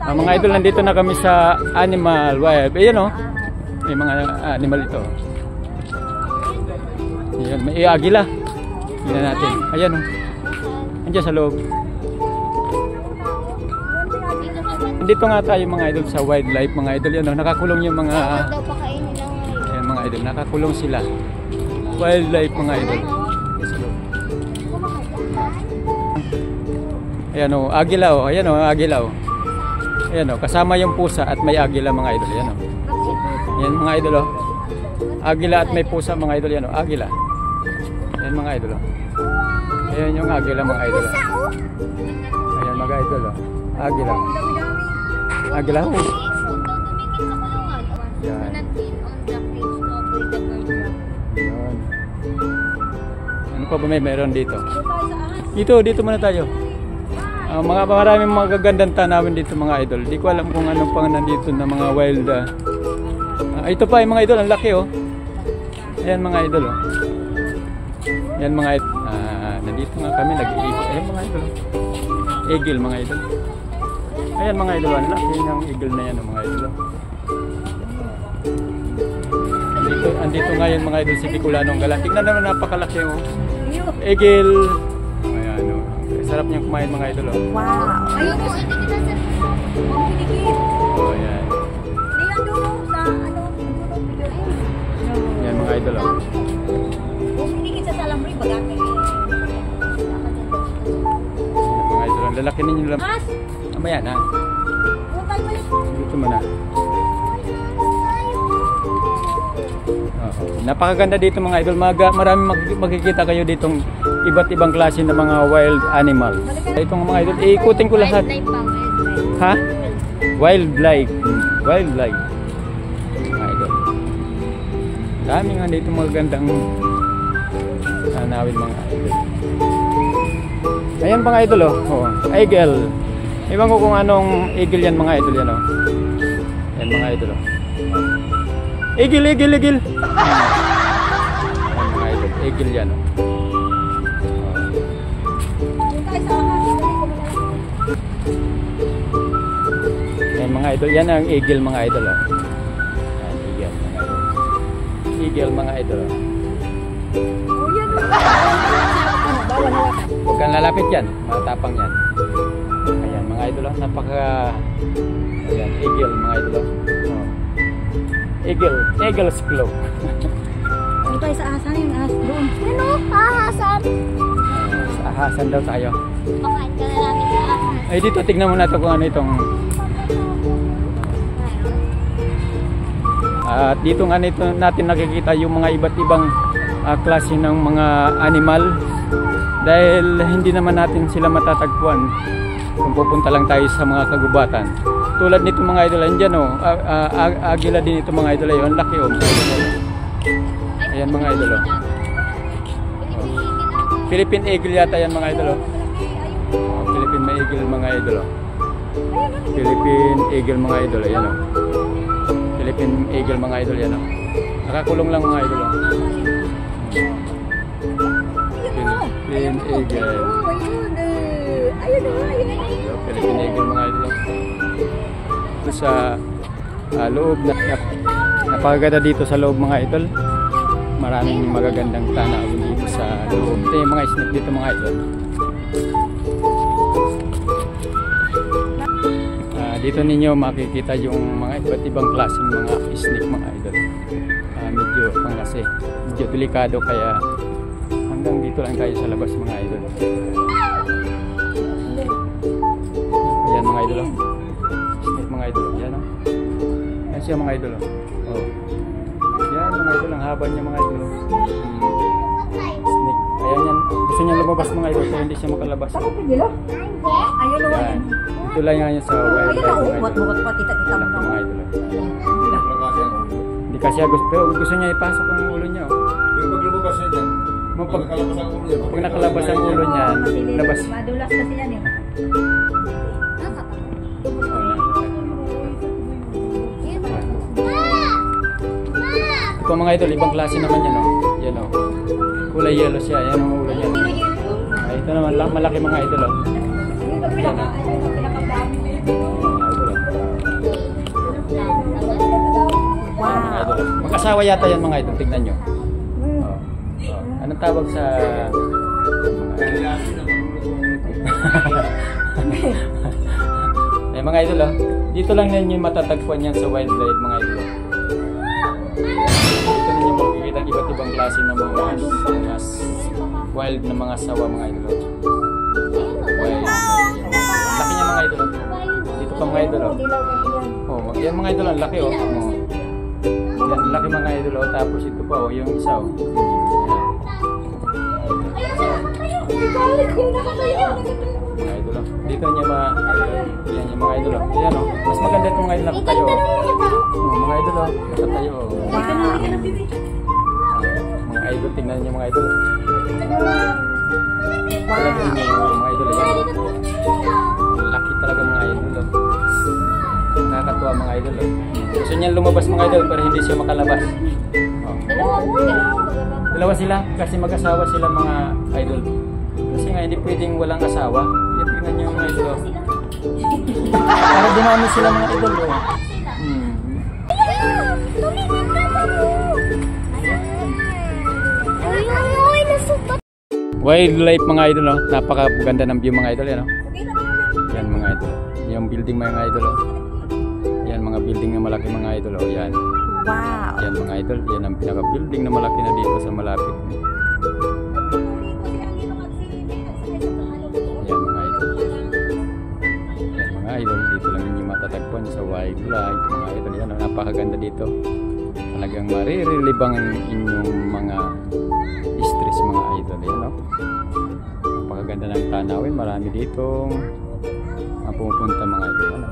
Mga idol, nandito na kami sa Animal Web. Ayan o. May mga animal ito. Ayan, may agila. Tingnan natin. Ayan o. Andiyan sa loob. Nandito nga tayo mga idol sa wildlife mga idol. Yan o. Nakakulong yung mga... Ayan mga idol. Nakakulong sila. Wildlife mga idol. Ayan o. Agila o. Ayan o. Agila o. Ayan o, kasama yung pusa at may agila mga idol. Ayan o. Ayan mga idol o. Agila at may pusa mga idol. Ayan o, agila. Ayan mga idol o. Ayan yung agila mga idol o. Ayan mga idol o. Agila. Agila o. Ayan. Ayan. Ano pa ba may meron dito? Dito muna tayo. Mga maraming magagandang tanawin dito mga idol. Di ko alam kung anong pang nandito na mga wild. Ito pa yung mga idol, ang laki oh. Ayan mga idol oh. Ayan mga idol. Nandito nga kami nag-iigil. Ayan mga idol oh. Eagle mga idol. Ayan mga idol, ang laki ng eagle na yan oh, mga idol oh. Andito nga yung mga idol si Bicolanong Gala. Tignan naman napakalaki oh. Eagle. Sarap niyang kumain mga idol oh. Wow! Ayun po, hindi kita sa pangkinikit. Oh, yan. Niyan doon sa ano, yan mga idol oh. Pangkinikit sa salamri, bagay. Mga idol, ang lalaki ninyo lang. Mamaya na. Dito mo na. Napakaganda dito mga idol. Maraming makikita kayo ditong iba't ibang klase ng mga wild animals. Itong mga idol, iikutin ko lahat. Ha? Wildlife. Wildlife. Mga idol. Dami nga dito magandang nanawin mga idol. Ayan mga idol oh. Eagle. Iwan ko kung anong eagle yan mga idol yan oh. Ayan mga idol oh. Eagle. Ayan mga idol. Eagle yan oh. Ayan mga idol. Yan ang eagle mga idol oh. Ayan, eagle mga idol. Eagle mga idol oh. Huwag kang lalapit yan. Matapang yan. Ayan mga idol oh. Napaka... Ayan, eagle mga idol oh. Eagle's claw. Ano tayo sa ahasan yung ahas doon? Ano? Ahasan? Sa ahasan daw tayo. Makain ka na namin sa ahas. Ay dito, tignan mo na ito kung ano itong... At dito nga nito natin nakikita yung mga iba't ibang klase ng mga animal. Dahil hindi naman natin sila matatagpuan kung pupunta lang tayo sa mga kagubatan. Tulad nito mga idol, andyan oh, agila din ito mga idol, ayun, laki oh. Ayan mga idol oh. Philippine eagle yata yan mga idol oh. Philippine eagle mga idol oh. Philippine eagle mga idol, ayan oh. Philippine eagle mga idol yan oh. Nakakulong lang mga idol oh. Philippine eagle. Philippine eagle mga idol oh. Sa loob na napakaganda dito sa loob mga idol. Maraming magagandang tanawin dito sa loob. Ito yung mga snake dito mga idol. Dito ninyo makikita yung mga iba't ibang klaseng mga snake mga idol. Medyo kasi medyo delikado kaya hanggang dito lang tayo sa labas mga idol. Ayan mga idol. Mga idol, yan o. Yan siya mga idol oh. Yan mga idol, ang haba niya mga idol snake, ayan yan. Gusto niya lumabas mga idol pero hindi siya makalabas oh. Yan, ito lang yan sa wildlife mga idol. Mga idol hindi kasi gusto, pero gusto niya ipasok ang ulo niya oh. Yung paglubabas niya dyan, pag nakalabas ang ulo niya, labas. Madulas kasi yan eh. Ito mga idol, ibang klase naman yan oh. Yan oh. Kulay yellow siya, yan ang ulo niya. Ito naman, malaki mga idol oh. Yan oh. Mag-asawa yata yan mga idol. Tignan nyo. Oh. Oh. Anong tawag sa... Eh mga idol, dito lang ninyo matatagpuan yan sa wildlife mga idol. Dito ninyo makikita iba't ibang klase ng mga wild na mga sawa mga idol. Wild. Laki niya mga idol. Dito pa mga idol. Oh, yan mga idol, ang laki oh. Oh. Yan, laki mga idol oh. Tapos ito pa oh, yung isa oh. Mga idol oh. Dito niya yan yung mga idol oh. Yan oh. Mas maganda itong mga idol nakatayo oh. Oh, mga idol oh. Nakatayo oh. Mga idol, tingnan niyo mga idol. Talaga mga idol yan. Laki talaga mga idol oh. Nakakatuwa mga idol oh. Gusto niya lumabas mga idol pero hindi siya makalabas. Oh. Dalawa sila kasi mag-asawa sila mga idol. Kasi nga hindi pwedeng walang asawa. Yan tingnan niyo mga idol oh. Para dumami sila mga idol oh. Wildlife mga idol oh. Napakaganda ng view mga idol yan oh. Yan mga idol. Yung building mga idol oh. Yan mga building na malaki mga idol oh. Yan. Wow. Yan mga idol. Yan ang pinaka-building na malaki na dito sa malapit. Yan mga idol. Yan mga idol. Dito lang ninyo matatagpuan sa wildlife mga idol. Yan oh. Napakaganda dito. Talagang marirelibang ang inyong mga stress mga idol. Yan oh. Napakaganda ng tanawin. Marami ditong mapupunta mga idol. Ano?